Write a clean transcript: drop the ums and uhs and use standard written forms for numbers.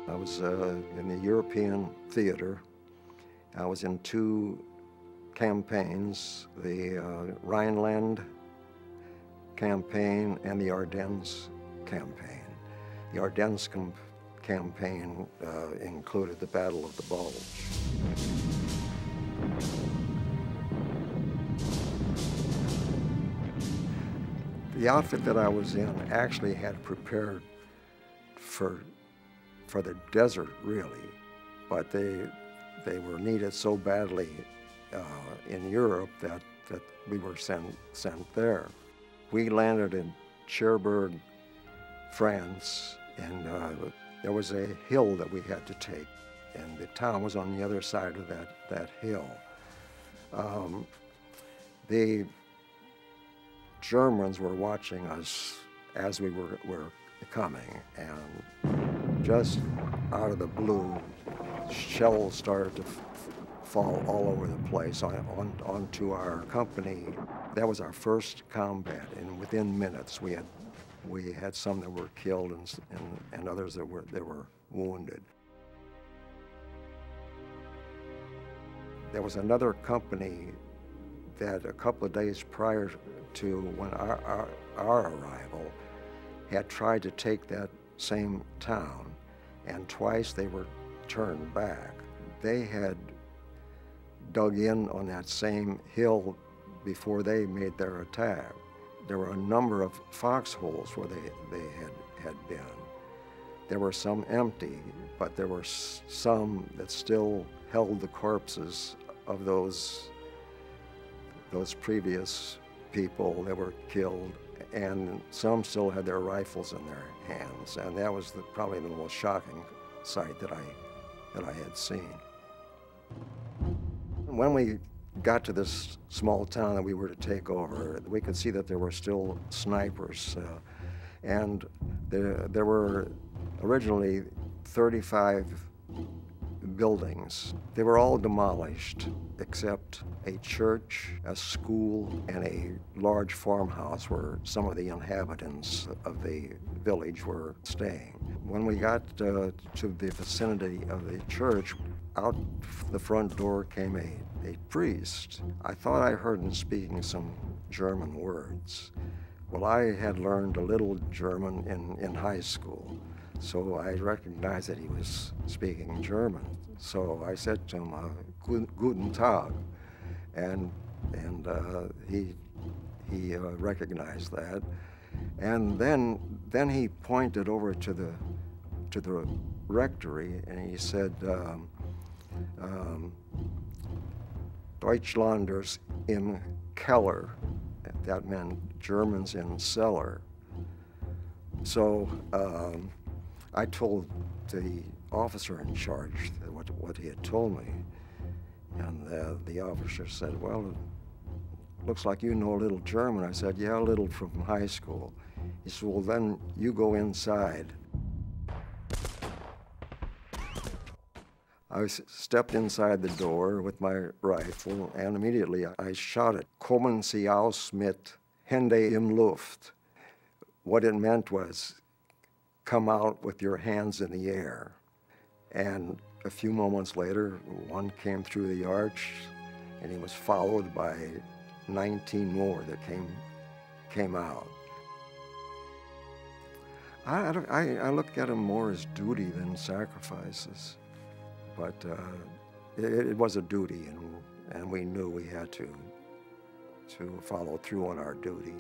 I was in the European theater. I was in two campaigns, the Rhineland campaign and the Ardennes campaign. The Ardennes campaign included the Battle of the Bulge. The outfit that I was in actually had prepared for the desert, really, but they were needed so badly in Europe that we were sent there. We landed in Cherbourg, France, and there was a hill that we had to take, and the town was on the other side of that hill. The Germans were watching us as we were coming, and just out of the blue, shells started to fall all over the place onto our company. That was our first combat, and within minutes we had some that were killed and others that were wounded. There was another company that a couple of days prior to when our arrival had tried to take that same town, and twice they were turned back. They had dug in on that same hill before they made their attack. There were a number of foxholes where they had been. There were some empty, but there were some that still held the corpses of those previous people that were killed, and some still had their rifles in their hands, and that was probably the most shocking sight that I had seen. When we got to this small town that we were to take over, we could see that there were still snipers, and there were originally 35 buildings. They were all demolished except a church, a school, and a large farmhouse where some of the inhabitants of the village were staying. When we got to the vicinity of the church, out the front door came a priest. I thought I heard him speaking some German words. Well, I had learned a little German in high school, so I recognized that he was speaking German. So I said to him, "Guten Tag," and he recognized that. And then he pointed over to the rectory, and he said, Deutschlanders im Keller. That meant Germans in cellar. So I told the officer in charge what he had told me, and the officer said, "Well, it looks like you know a little German." I said, "Yeah, a little from high school." He said, "Well, then you go inside." I stepped inside the door with my rifle, and immediately I shouted, "Kommen Sie aus mit Hände im Luft." What it meant was, "Come out with your hands in the air." And a few moments later, one came through the arch, and he was followed by 19 more that came out. I look at them more as duty than sacrifices. But it was a duty, and we knew we had to follow through on our duty.